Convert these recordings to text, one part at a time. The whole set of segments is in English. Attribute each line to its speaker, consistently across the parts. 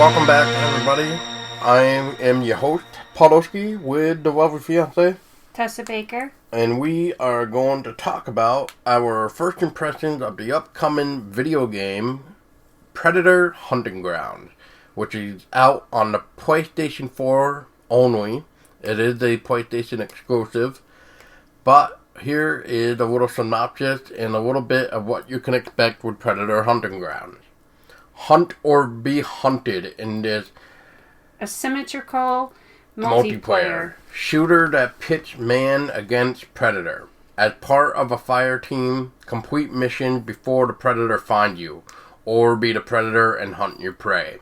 Speaker 1: welcome back, everybody. I am your host, Podolsky, with the lovely fiance,
Speaker 2: Tessa Baker.
Speaker 1: and we are going to talk about our first impressions of the upcoming video game, Predator Hunting Grounds, which is out on the PlayStation 4 only. It is a PlayStation exclusive, but here is a little synopsis and a little bit of what you can expect with Predator Hunting Grounds. Hunt or be hunted in this
Speaker 2: asymmetrical multiplayer
Speaker 1: shooter that pits man against predator. As part of a fire team, complete missions before the predator find you, or be the predator and hunt your prey.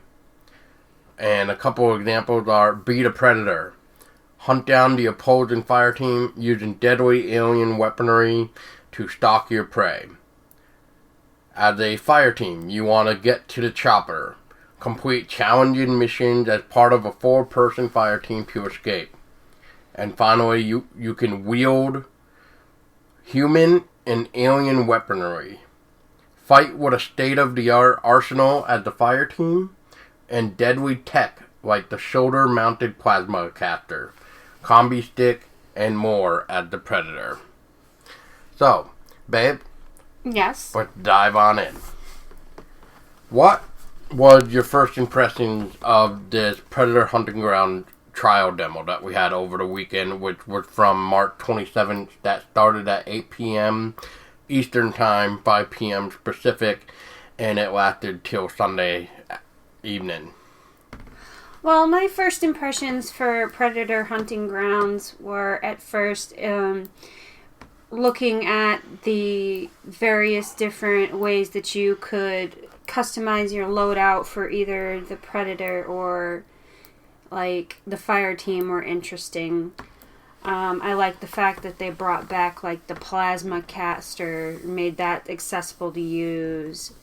Speaker 1: And a couple of examples are: be the predator, hunt down the opposing fire team using deadly alien weaponry to stalk your prey. As a fire team, you want to get to the chopper. Complete challenging missions as part of a 4-person fire team to escape. And finally, you can wield human and alien weaponry. Fight with a state-of-the-art arsenal as the fire team. And deadly tech like the shoulder-mounted plasma caster, combi stick, and more as the Predator. So, babe.
Speaker 2: Yes.
Speaker 1: Let's dive on in. What was your first impressions of this Predator Hunting Ground trial demo that we had over the weekend, which was from March 27th, that started at 8 p.m. Eastern Time, 5 p.m. Pacific, and it lasted till Sunday evening?
Speaker 2: Well, my first impressions for Predator Hunting Grounds were at first looking at the various different ways that you could customize your loadout for either the Predator or like the fire team were interesting. I like the fact that they brought back like the plasma caster, made that accessible to use,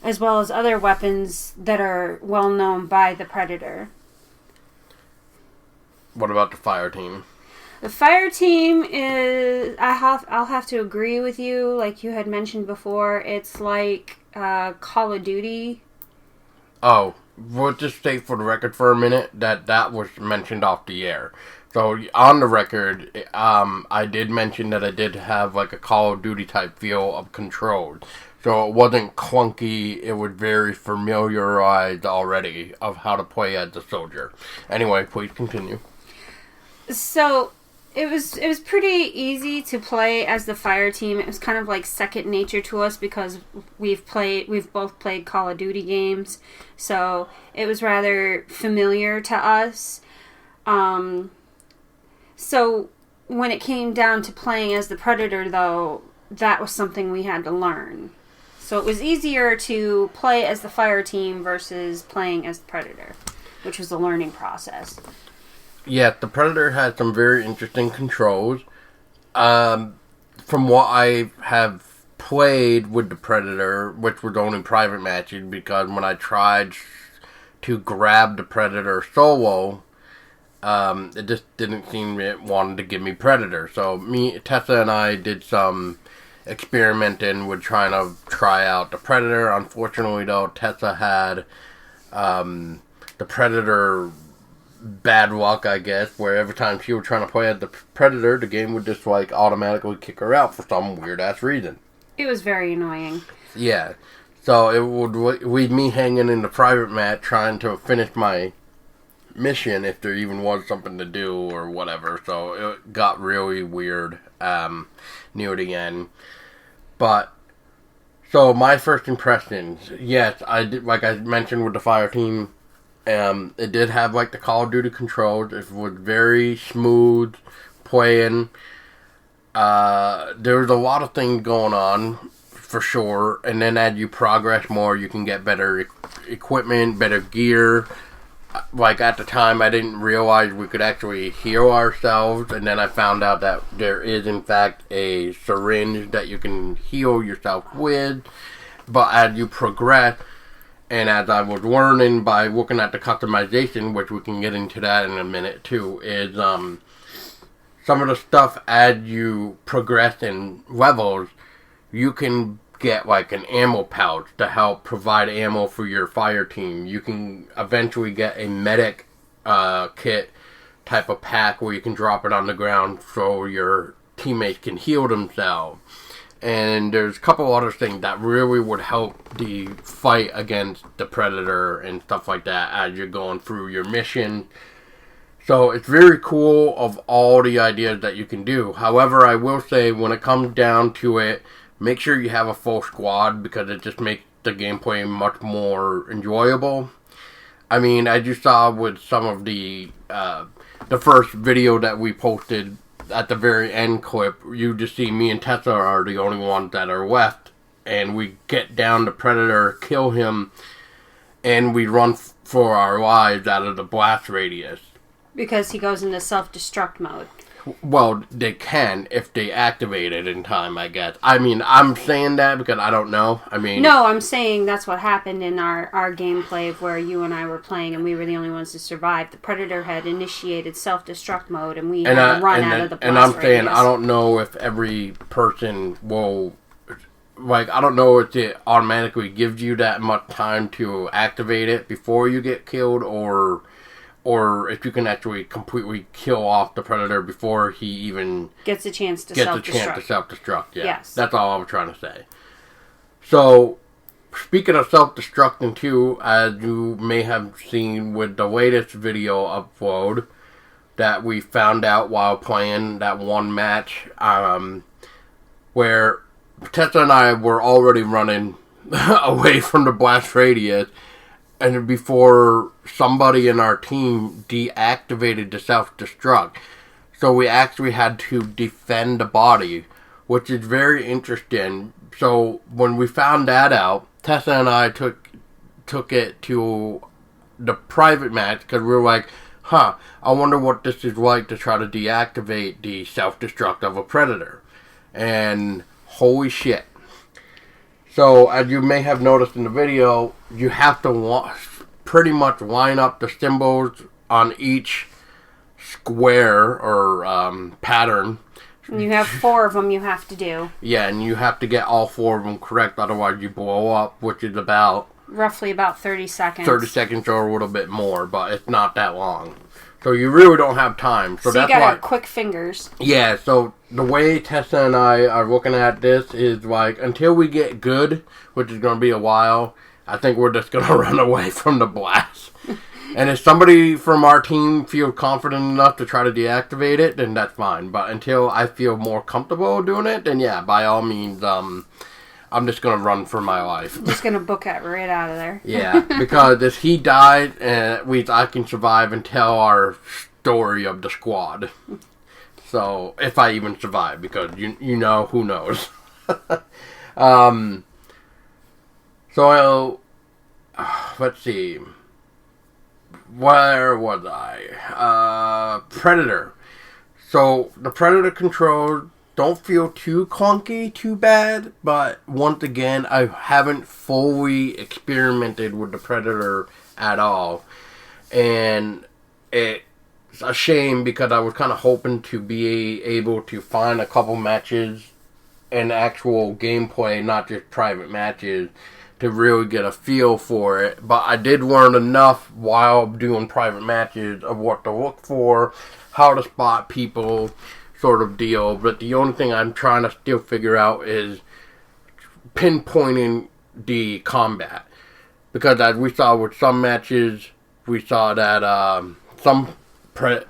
Speaker 2: as well as other weapons that are well known by the Predator.
Speaker 1: What about the fire team?
Speaker 2: The fire team is... I'll have to agree with you. Like you had mentioned before, it's like Call of Duty.
Speaker 1: Oh, we'll just state for the record for a minute that was mentioned off the air. So, on the record, I did mention that it did have like a Call of Duty type feel of controls. So it wasn't clunky, it was very familiarized already of how to play as a soldier. Anyway, please continue.
Speaker 2: So... It was pretty easy to play as the fire team. It was kind of like second nature to us because we've both played Call of Duty games, so it was rather familiar to us. So when it came down to playing as the Predator, though, that was something we had to learn. So it was easier to play as the fire team versus playing as the Predator, which was a learning process.
Speaker 1: Yeah, the Predator had some very interesting controls. From what I have played with the Predator, which was only private matches, because when I tried to grab the Predator solo, it just didn't seem it wanted to give me Predator. So Tessa and I did some experimenting with trying to try out the Predator. Unfortunately, though, Tessa had the Predator bad luck, I guess, where every time she was trying to play as the Predator, the game would just like automatically kick her out for some weird ass reason.
Speaker 2: It was very annoying.
Speaker 1: Yeah, so it would leave me hanging in the private match trying to finish my mission if there even was something to do or whatever. So it got really weird near the end. But so my first impressions, yes, I did, like I mentioned with the fire team. It did have like the Call of Duty controls. It was very smooth playing. There was a lot of things going on for sure. And then as you progress more, you can get better equipment, better gear. Like at the time, I didn't realize we could actually heal ourselves. And then I found out that there is in fact a syringe that you can heal yourself with. But as you progress, and as I was learning by looking at the customization, which we can get into that in a minute too, is some of the stuff as you progress in levels, you can get like an ammo pouch to help provide ammo for your fire team. You can eventually get a medic kit type of pack where you can drop it on the ground so your teammates can heal themselves. And there's a couple other things that really would help the fight against the Predator and stuff like that as you're going through your mission. So it's very cool of all the ideas that you can do. However, I will say when it comes down to it, make sure you have a full squad because it just makes the gameplay much more enjoyable. I mean, as you saw with some of the first video that we posted at the very end clip, you just see me and Tessa are the only ones that are left. And we get down the Predator, kill him, and we run for our lives out of the blast radius.
Speaker 2: Because he goes into self-destruct mode.
Speaker 1: Well, they can if they activate it in time, I guess. I mean, I'm saying that because I don't know. I mean...
Speaker 2: No, I'm saying that's what happened in our gameplay where you and I were playing and we were the only ones to survive. The Predator had initiated self-destruct mode and we had to run out of the blast
Speaker 1: And I'm saying,
Speaker 2: radius.
Speaker 1: I don't know if every person will... Like, I don't know if it automatically gives you that much time to activate it before you get killed or if you can actually completely kill off the Predator before he even
Speaker 2: gets a chance to self-destruct.
Speaker 1: Yeah.
Speaker 2: Yes.
Speaker 1: That's all I was trying to say. So, speaking of self-destructing too, as you may have seen with the latest video upload that we found out while playing that one match, where Tessa and I were already running away from the blast radius, and before somebody in our team deactivated the self-destruct. So we actually had to defend the body, which is very interesting. So when we found that out, Tessa and I took it to the private match because we were like, I wonder what this is like to try to deactivate the self-destruct of a Predator. And holy shit. So, as you may have noticed in the video, you have to pretty much line up the symbols on each square or pattern.
Speaker 2: And you have 4 of them you have to do.
Speaker 1: Yeah, and you have to get all 4 of them correct, otherwise you blow up, which is
Speaker 2: roughly about 30 seconds.
Speaker 1: 30 seconds or a little bit more, but it's not that long. So you really don't have time. So that's
Speaker 2: you gotta
Speaker 1: why,
Speaker 2: have quick fingers.
Speaker 1: Yeah, so the way Tessa and I are looking at this is like, until we get good, which is going to be a while, I think we're just going to run away from the blast. And if somebody from our team feels confident enough to try to deactivate it, then that's fine. But until I feel more comfortable doing it, then yeah, by all means, I'm just going to run for my life.
Speaker 2: Just going to book it right out of there.
Speaker 1: Yeah, because if he died, at least I can survive and tell our story of the squad. So, if I even survive, because you know, who knows. So, let's see. Where was I? Predator. So, the Predator controls don't feel too clunky, too bad, but once again, I haven't fully experimented with the Predator at all. And it's a shame because I was kind of hoping to be able to find a couple matches and actual gameplay, not just private matches, to really get a feel for it. But I did learn enough while doing private matches of what to look for, how to spot people, sort of deal. But the only thing I'm trying to still figure out is pinpointing the combat. Because as we saw with some matches, we saw that some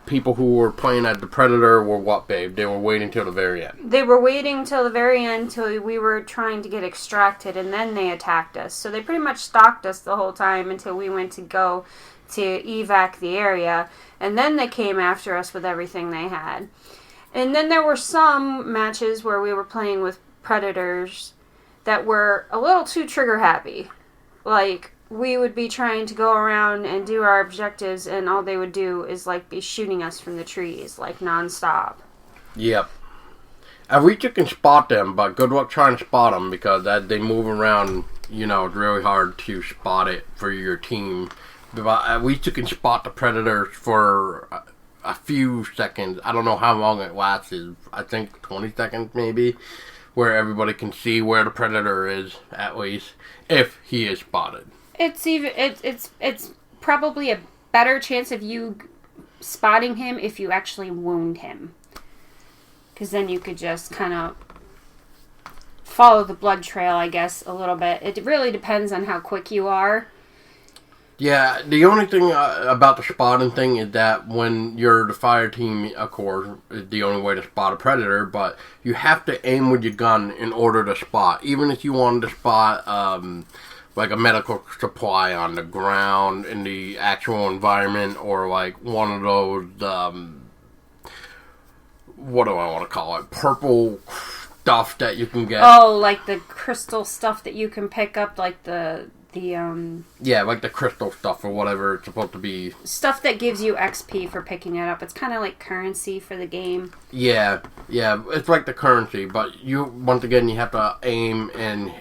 Speaker 1: people who were playing as the Predator were what, babe? They were waiting till the very end.
Speaker 2: They were waiting till the very end till we were trying to get extracted, and then they attacked us. So they pretty much stalked us the whole time until we went to go to evac the area, and then they came after us with everything they had. And then there were some matches where we were playing with Predators that were a little too trigger happy. Like, we would be trying to go around and do our objectives, and all they would do is, like, be shooting us from the trees, like, nonstop.
Speaker 1: Yep. At least you can spot them, but good luck trying to spot them, because as they move around, you know, it's really hard to spot it for your team. But at least you can spot the Predators for a few seconds. I don't know how long it lasts. I think 20 seconds, maybe. where everybody can see where the predator is, at least, if he is spotted.
Speaker 2: It's probably a better chance of you spotting him if you actually wound him. Because then you could just kind of follow the blood trail, I guess, a little bit. It really depends on how quick you are.
Speaker 1: Yeah, the only thing about the spotting thing is that when you're the fire team, of course, is the only way to spot a predator, but you have to aim with your gun in order to spot. Even if you wanted to spot, like a medical supply on the ground in the actual environment, or like one of those, what do I want to call it? Purple stuff that you can get.
Speaker 2: Oh, like the crystal stuff that you can pick up, like the
Speaker 1: yeah, like the crystal stuff or whatever it's supposed to be.
Speaker 2: Stuff that gives you XP for picking it up. It's kind of like currency for the game.
Speaker 1: Yeah, it's like the currency, but once again, you have to aim and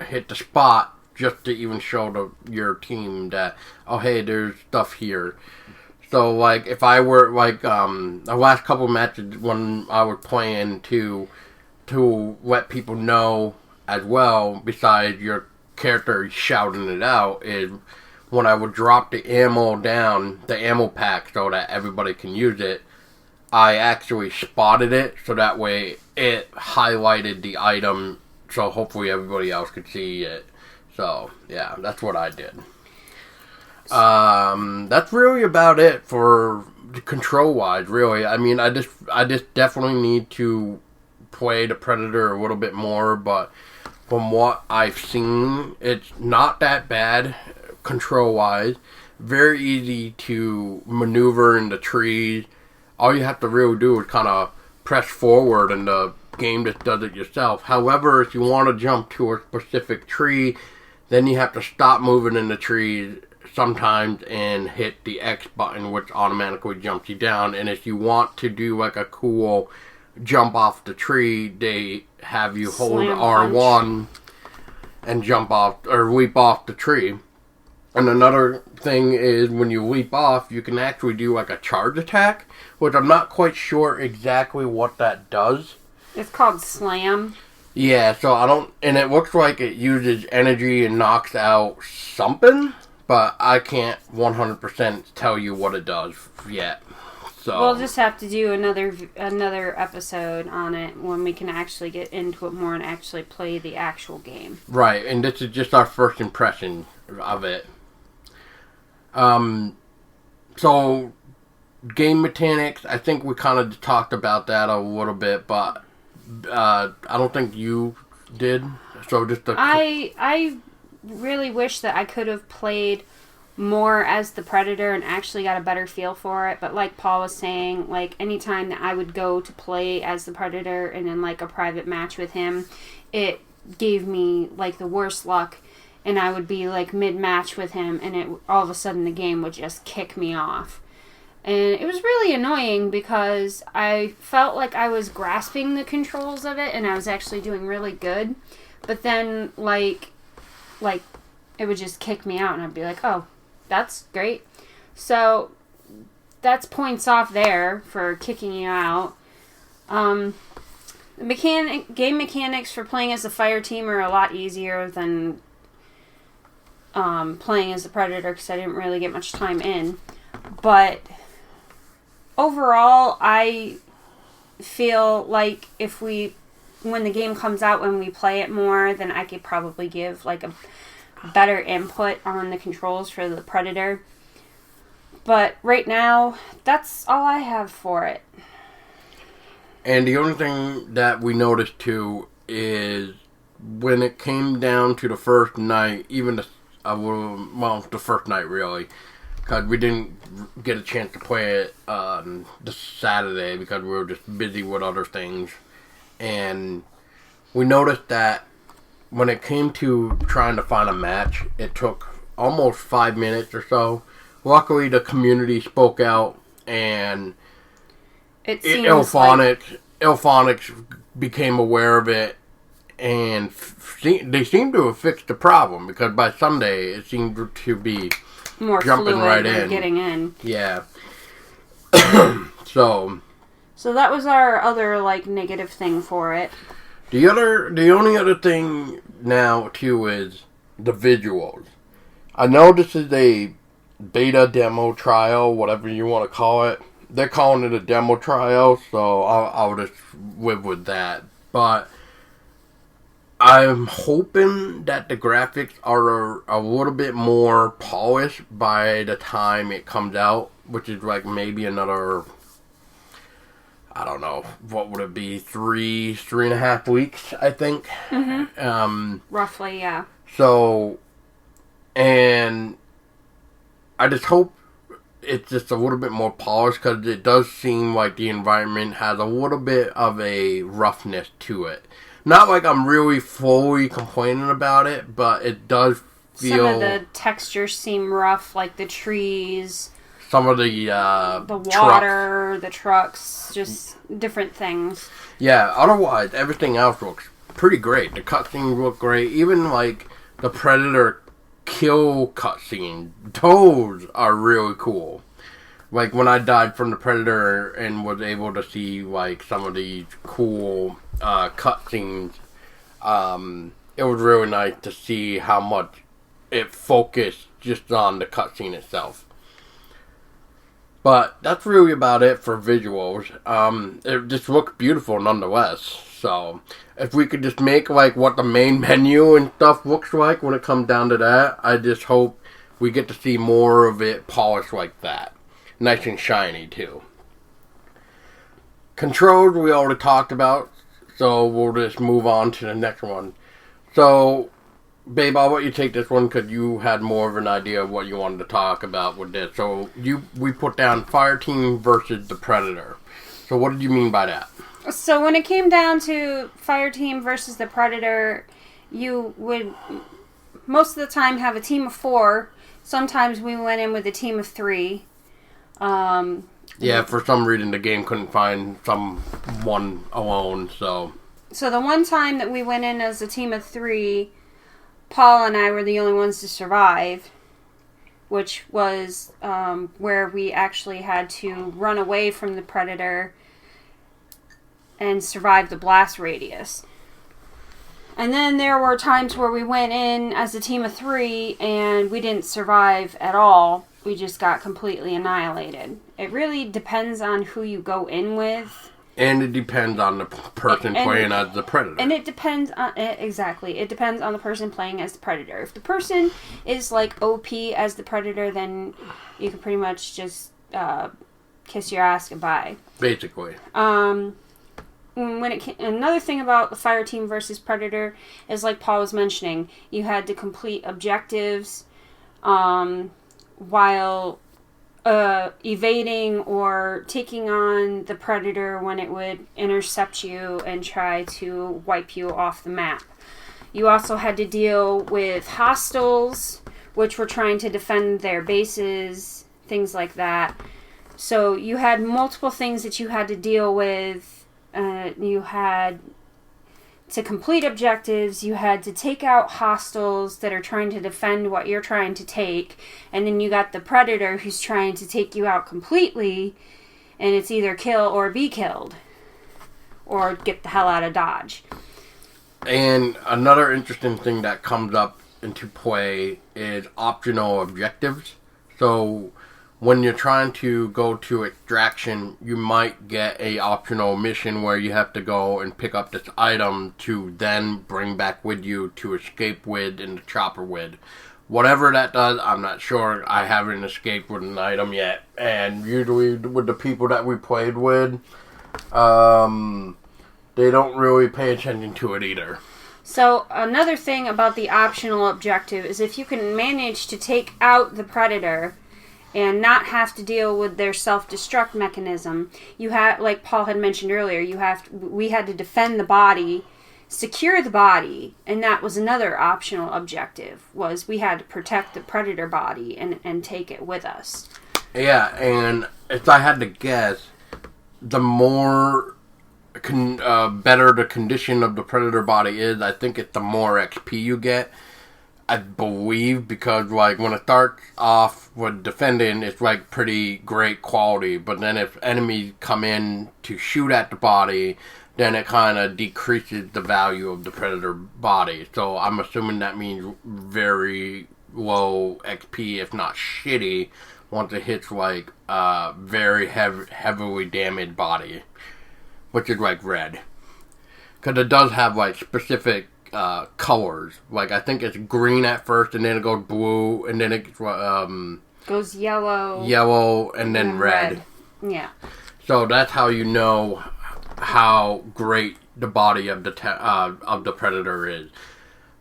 Speaker 1: hit the spot just to even show your team that, oh, hey, there's stuff here. So, like, if I were, like, the last couple matches when I was playing to let people know as well, besides your character shouting it out, is when I would drop the ammo down, the ammo pack, so that everybody can use it, I actually spotted it, so that way it highlighted the item, so hopefully everybody else could see it. So, yeah, that's what I did. That's really about it for control-wise, really. I mean, I just definitely need to play the Predator a little bit more, but from what I've seen, it's not that bad control-wise. Very easy to maneuver in the trees. All you have to really do is kind of press forward and the game just does it yourself. However, if you want to jump to a specific tree, then you have to stop moving in the trees sometimes and hit the X button, which automatically jumps you down. And if you want to do like a cool jump off the tree, they have you hold R1 and jump off or leap off the tree. And another thing is when you leap off, you can actually do like a charge attack, which I'm not quite sure exactly what that does.
Speaker 2: It's called slam.
Speaker 1: Yeah, so I don't, and it looks like it uses energy and knocks out something, but I can't 100% tell you what it does yet. So
Speaker 2: we'll just have to do another episode on it when we can actually get into it more and actually play the actual game.
Speaker 1: Right, and this is just our first impression of it. So game mechanics, I think we kind of talked about that a little bit, but I don't think you did. So just
Speaker 2: I really wish that I could have played more as the Predator and actually got a better feel for it, but like Paul was saying, like anytime that I would go to play as the Predator and in like a private match with him, it gave me like the worst luck, and I would be like mid-match with him and it all of a sudden the game would just kick me off. And it was really annoying because I felt like I was grasping the controls of it and I was actually doing really good, but then like it would just kick me out and I'd be like, oh, that's great. So that's points off there for kicking you out. Game mechanics for playing as a fire team are a lot easier than playing as the Predator because I didn't really get much time in. But overall, I feel like when the game comes out, when we play it more, then I could probably give like a better input on the controls for the Predator. But right now, that's all I have for it.
Speaker 1: And the only thing that we noticed too is when it came down to the first night, even the first night really, because we didn't get a chance to play it on the Saturday because we were just busy with other things. And we noticed that when it came to trying to find a match, it took almost 5 minutes or so. Luckily, the community spoke out, and Ilphonics became aware of it, and they seemed to have fixed the problem, because by Sunday, it seemed to be
Speaker 2: more
Speaker 1: jumping right in.
Speaker 2: Getting in.
Speaker 1: Yeah. So
Speaker 2: that was our other, like, negative thing for it.
Speaker 1: The only other thing now too is the visuals. I know this is a beta demo trial, whatever you want to call it. They're calling it a demo trial, so I'll just live with that. But I'm hoping that the graphics are a little bit more polished by the time it comes out, which is like maybe another, I don't know, what would it be, three and a half weeks, I think.
Speaker 2: Mm-hmm. Roughly, yeah.
Speaker 1: So, and I just hope it's just a little bit more polished, because it does seem like the environment has a little bit of a roughness to it. Not like I'm really fully complaining about it, but it does feel...
Speaker 2: Some of the textures seem rough, like the trees...
Speaker 1: Some of the
Speaker 2: water, the trucks, just different things.
Speaker 1: Yeah, otherwise, everything else looks pretty great. The cutscenes look great. Even, like, the Predator kill cutscene, those are really cool. Like, when I died from the Predator and was able to see, like, some of these cool cutscenes, it was really nice to see how much it focused just on the cutscene itself. But that's really about it for visuals. It just looks beautiful nonetheless. So, if we could just make like what the main menu and stuff looks like when it comes down to that, I just hope we get to see more of it polished like that. Nice and shiny too. Controls we already talked about, so we'll just move on to the next one. So, babe, I'll let you take this one because you had more of an idea of what you wanted to talk about with this. So we put down Fireteam versus the Predator. So what did you mean by that?
Speaker 2: So when it came down to Fireteam versus the Predator, you would most of the time have a team of 4. Sometimes we went in with a team of 3.
Speaker 1: Yeah, for some reason the game couldn't find someone alone, so...
Speaker 2: So the one time that we went in as a team of 3... Paul and I were the only ones to survive, which was where we actually had to run away from the Predator and survive the blast radius. And then there were times where we went in as a team of 3 and we didn't survive at all. We just got completely annihilated. It really depends on who you go in with.
Speaker 1: And it depends on the person playing as the Predator.
Speaker 2: And it depends on... Exactly. It depends on the person playing as the Predator. If the person is, like, OP as the Predator, then you can pretty much just kiss your ass goodbye.
Speaker 1: Basically.
Speaker 2: Another thing about the Fireteam versus Predator is, like Paul was mentioning, you had to complete objectives while... evading or taking on the Predator when it would intercept you and try to wipe you off the map. You also had to deal with hostiles, which were trying to defend their bases, things like that. So you had multiple things that you had to deal with. You had to complete objectives, you had to take out hostiles that are trying to defend what you're trying to take, and then you got the Predator who's trying to take you out completely, and it's either kill or be killed, or get the hell out of Dodge.
Speaker 1: And another interesting thing that comes up into play is optional objectives. So when you're trying to go to extraction, you might get a optional mission where you have to go and pick up this item to then bring back with you to escape with and to chopper with. Whatever that does, I'm not sure. I haven't escaped with an item yet. And usually with the people that we played with, they don't really pay attention to it either.
Speaker 2: So another thing about the optional objective is if you can manage to take out the Predator and not have to deal with their self-destruct mechanism, you have, like Paul had mentioned earlier, we had to defend the body, secure the body, and that was another optional objective, was we had to protect the Predator body and take it with us.
Speaker 1: Yeah, and if I had to guess, the more better the condition of the Predator body is, I think it's the more XP you get. I believe, because like when it starts off with defending, it's like pretty great quality, but then if enemies come in to shoot at the body, then it kind of decreases the value of the Predator body. So I'm assuming that means very low XP, if not shitty, once it hits like very heavily damaged body, which is like red. Because it does have like specific colors. Like I think it's green at first, and then it goes blue, and then it
Speaker 2: goes
Speaker 1: yellow, and then red.
Speaker 2: Yeah.
Speaker 1: So that's how you know how great the body of the Predator is.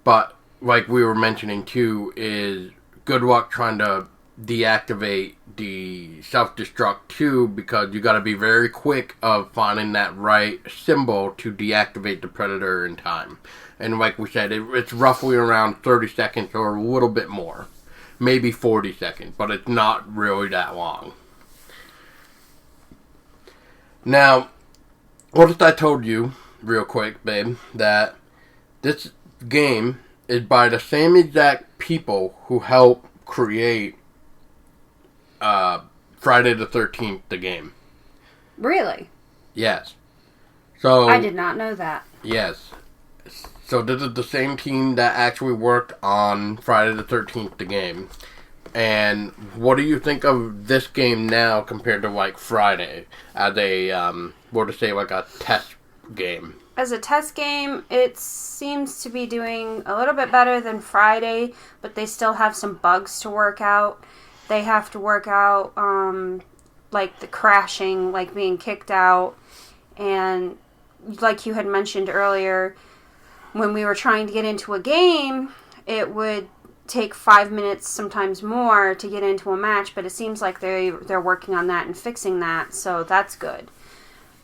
Speaker 1: But like we were mentioning too, is good luck trying to deactivate the self-destruct too, because you got to be very quick of finding that right symbol to deactivate the Predator in time. And like we said, it's roughly around 30 seconds or a little bit more. Maybe 40 seconds, but it's not really that long. Now, what if I told you, real quick, babe, that this game is by the same exact people who helped create Friday the 13th, the game.
Speaker 2: Really?
Speaker 1: Yes. So
Speaker 2: I did not know that.
Speaker 1: Yes. So this is the same team that actually worked on Friday the 13th, the game. And what do you think of this game now compared to like Friday as a, like a test game?
Speaker 2: As a test game, it seems to be doing a little bit better than Friday, but they still have some bugs to work out. They have to work out, like the crashing, like being kicked out, and like you had mentioned earlier, when we were trying to get into a game, it would take 5 minutes, sometimes more, to get into a match, but it seems like they're working on that and fixing that, so that's good.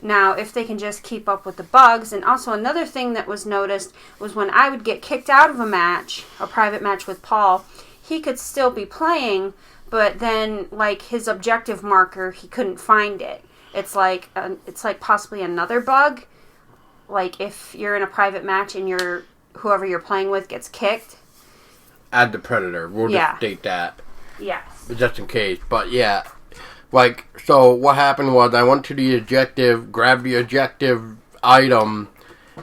Speaker 2: Now, if they can just keep up with the bugs, and also another thing that was noticed was when I would get kicked out of a match, a private match with Paul, he could still be playing, but then, like, his objective marker, he couldn't find it. It's like possibly another bug. Like, if you're in a private match and whoever you're playing with gets kicked.
Speaker 1: Add the Predator. We'll just state that.
Speaker 2: Yes.
Speaker 1: Just in case. But, yeah. Like, so what happened was I went to the objective, grabbed the objective item,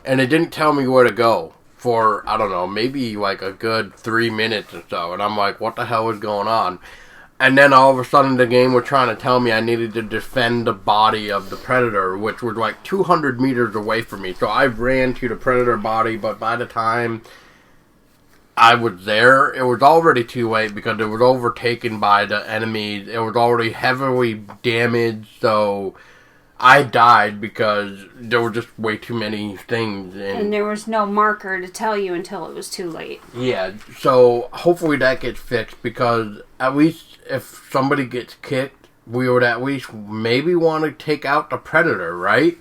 Speaker 1: and it didn't tell me where to go for, I don't know, maybe like a good 3 minutes or so. And I'm like, what the hell is going on? And then all of a sudden the game was trying to tell me I needed to defend the body of the Predator, which was like 200 meters away from me. So I ran to the Predator body, but by the time I was there, it was already too late because it was overtaken by the enemies. It was already heavily damaged, so I died because there were just way too many things.
Speaker 2: And there was no marker to tell you until it was too late.
Speaker 1: Yeah, so hopefully that gets fixed, because at least if somebody gets kicked, we would at least maybe want to take out the Predator, right?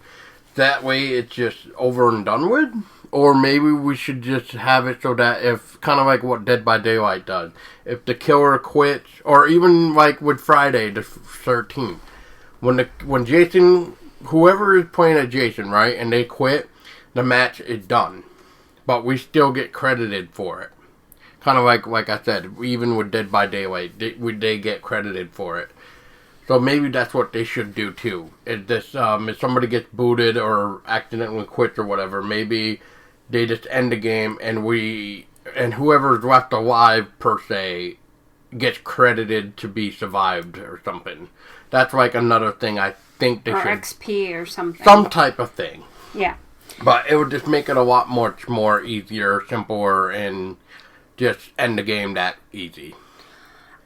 Speaker 1: That way it's just over and done with. Or maybe we should just have it so that if, kind of like what Dead by Daylight does, if the killer quits, or even like with Friday the 13th, when Jason, whoever is playing at Jason, right, and they quit, the match is done. But we still get credited for it. Kind of like I said, even with Dead by Daylight, they get credited for it. So maybe that's what they should do too. If somebody gets booted or accidentally quits or whatever, maybe they just end the game and whoever's left alive per se gets credited to be survived or something. That's like another thing I think they should.
Speaker 2: Or XP or something.
Speaker 1: Some type of thing.
Speaker 2: Yeah.
Speaker 1: But it would just make it a lot much more easier, simpler, and just end the game that easy.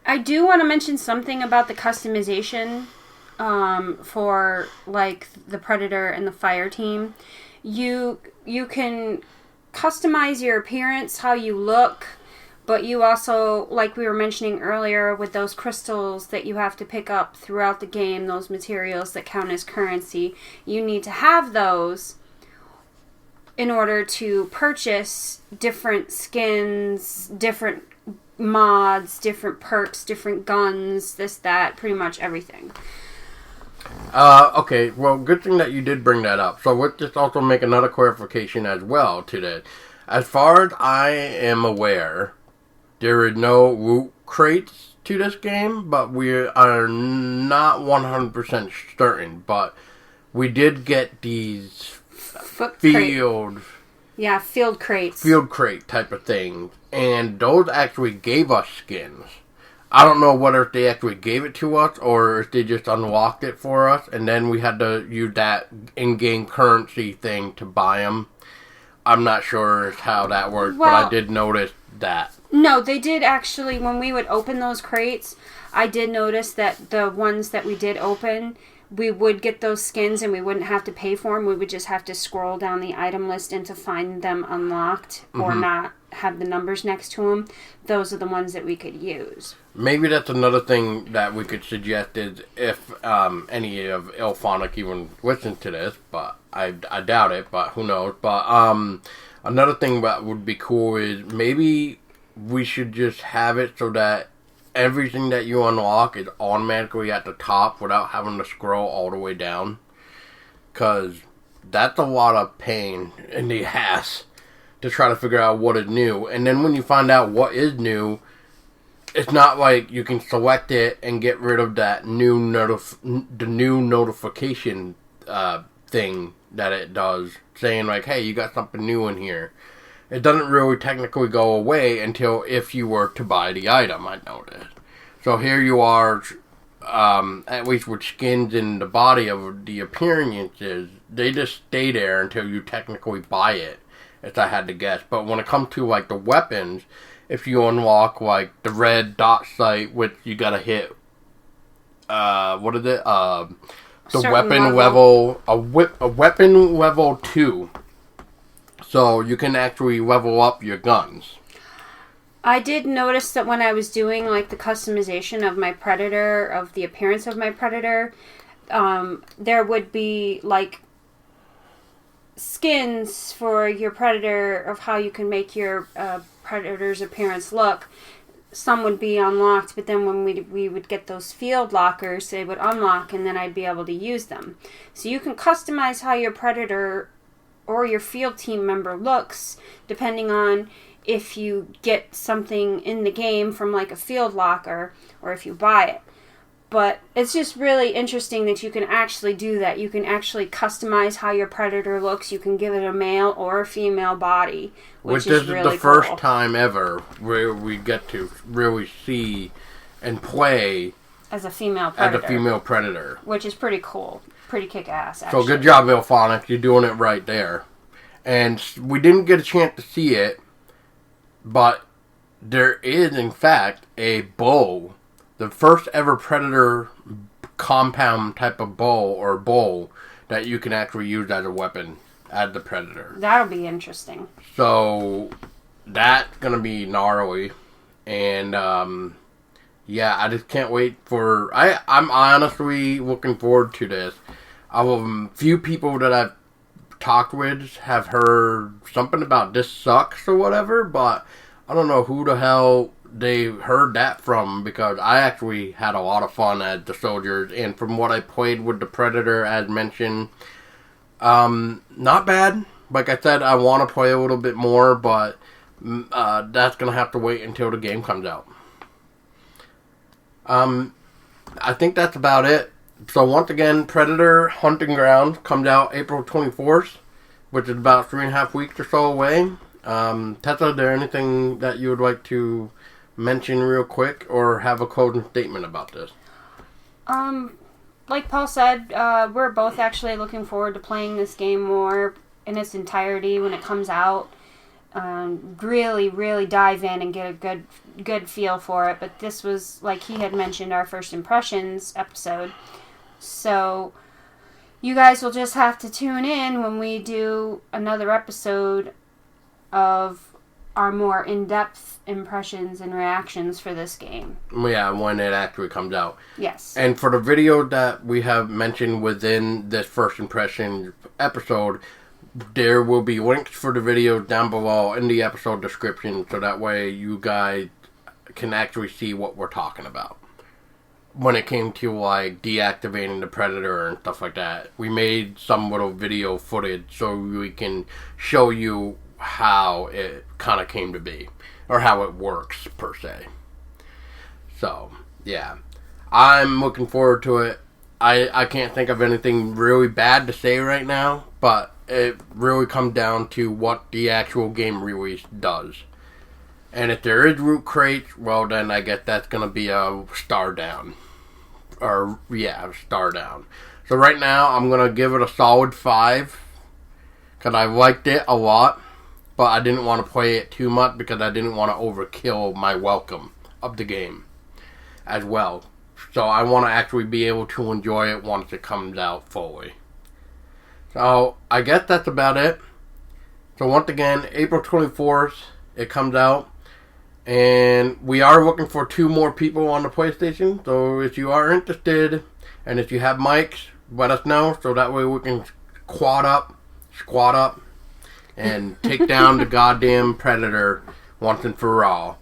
Speaker 2: I do want to mention something about the customization for, like, the Predator and the Fire Team. You can customize your appearance, how you look, but you also, like we were mentioning earlier, with those crystals that you have to pick up throughout the game, those materials that count as currency, you need to have those in order to purchase different skins, different mods, different perks, different guns, this, that, pretty much everything.
Speaker 1: Okay, well, good thing that you did bring that up. So let's just also make another clarification as well to that. As far as I am aware, there is no loot crates to this game, but we are not 100% certain. But we did get these field.
Speaker 2: Yeah, field crates.
Speaker 1: Field crate type of thing. And those actually gave us skins. I don't know whether if they actually gave it to us or if they just unlocked it for us. And then we had to use that in-game currency thing to buy them. I'm not sure how that worked, but I did notice that. No,
Speaker 2: they did actually, when we would open those crates, I did notice that the ones that we did open, we would get those skins and we wouldn't have to pay for them. We would just have to scroll down the item list and to find them unlocked or not have the numbers next to them. Those are the ones that we could use.
Speaker 1: Maybe that's another thing that we could suggest is if any of Ilphonic even listens to this, but I doubt it, but who knows. But another thing that would be cool is maybe we should just have it so that everything that you unlock is automatically at the top without having to scroll all the way down. Because that's a lot of pain in the ass to try to figure out what is new. And then when you find out what is new, it's not like you can select it and get rid of that the new notification thing that it does, saying like, hey, you got something new in here. It doesn't really technically go away until if you were to buy the item, I noticed. So here you are, at least with skins in the body of the appearances, they just stay there until you technically buy it, if I had to guess. But when it comes to like the weapons, if you unlock like the red dot sight, which you gotta hit, what is it? The weapon level, a weapon level 2. So you can actually level up your guns.
Speaker 2: I did notice that when I was doing like the customization of my Predator, of the appearance of my Predator, there would be like skins for your Predator of how you can make your Predator's appearance look. Some would be unlocked, but then when we would get those field lockers, they would unlock and then I'd be able to use them. So you can customize how your Predator or your field team member looks depending on if you get something in the game from like a field locker or if you buy it. But it's just really interesting that you can actually do that. You can actually customize how your Predator looks. You can give it a male or a female body, which is really cool.
Speaker 1: The first time ever where we get to really see and play
Speaker 2: as a female
Speaker 1: Predator.
Speaker 2: Which is pretty cool. Pretty kick-ass, actually.
Speaker 1: So good job, Ilphonic. You're doing it right there. And we didn't get a chance to see it, but there is, in fact, a bow. The first ever Predator compound type of bow that you can actually use as a weapon as the Predator.
Speaker 2: That'll be interesting.
Speaker 1: So that's going to be gnarly. And yeah, I just can't wait for... I'm honestly looking forward to this. A few people that I've talked with have heard something about this sucks or whatever, but I don't know who the hell they heard that from, because I actually had a lot of fun as the soldiers, and from what I played with the Predator, as mentioned, not bad. Like I said, I want to play a little bit more, but that's going to have to wait until the game comes out. I think that's about it. So once again, Predator Hunting Ground comes out April 24th, which is about 3.5 weeks or so away. Tessa, is there anything that you would like to mention real quick or have a closing statement about this?
Speaker 2: Like Paul said, we're both actually looking forward to playing this game more in its entirety when it comes out. Really, really dive in and get a good feel for it. But this was, like he had mentioned, our first impressions episode. So you guys will just have to tune in when we do another episode of our more in-depth impressions and reactions for this game.
Speaker 1: Yeah, when it actually comes out.
Speaker 2: Yes.
Speaker 1: And for the video that we have mentioned within this first impression episode, there will be links for the videos down below in the episode description, so that way you guys can actually see what we're talking about. When it came to like deactivating the Predator and stuff like that, we made some little video footage so we can show you how it kind of came to be, or how it works per se. So yeah, I'm looking forward to it. I can't think of anything really bad to say right now, but it really comes down to what the actual game release does. And if there is loot crates, well then I guess that's going to be a star down. Or, yeah, star down. So right now, I'm going to give it a solid 5. Because I liked it a lot. But I didn't want to play it too much because I didn't want to overkill my welcome of the game as well. So I want to actually be able to enjoy it once it comes out fully. So I guess that's about it. So once again, April 24th, it comes out. And we are looking for 2 more people on the PlayStation. So if you are interested, and if you have mics, let us know. So that way we can squat up, and take down the goddamn Predator once and for all.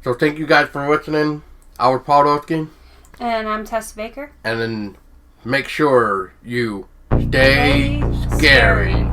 Speaker 1: So thank you guys for listening. I was Paul Dosky.
Speaker 2: And I'm Tessa Baker.
Speaker 1: And then make sure you stay scary.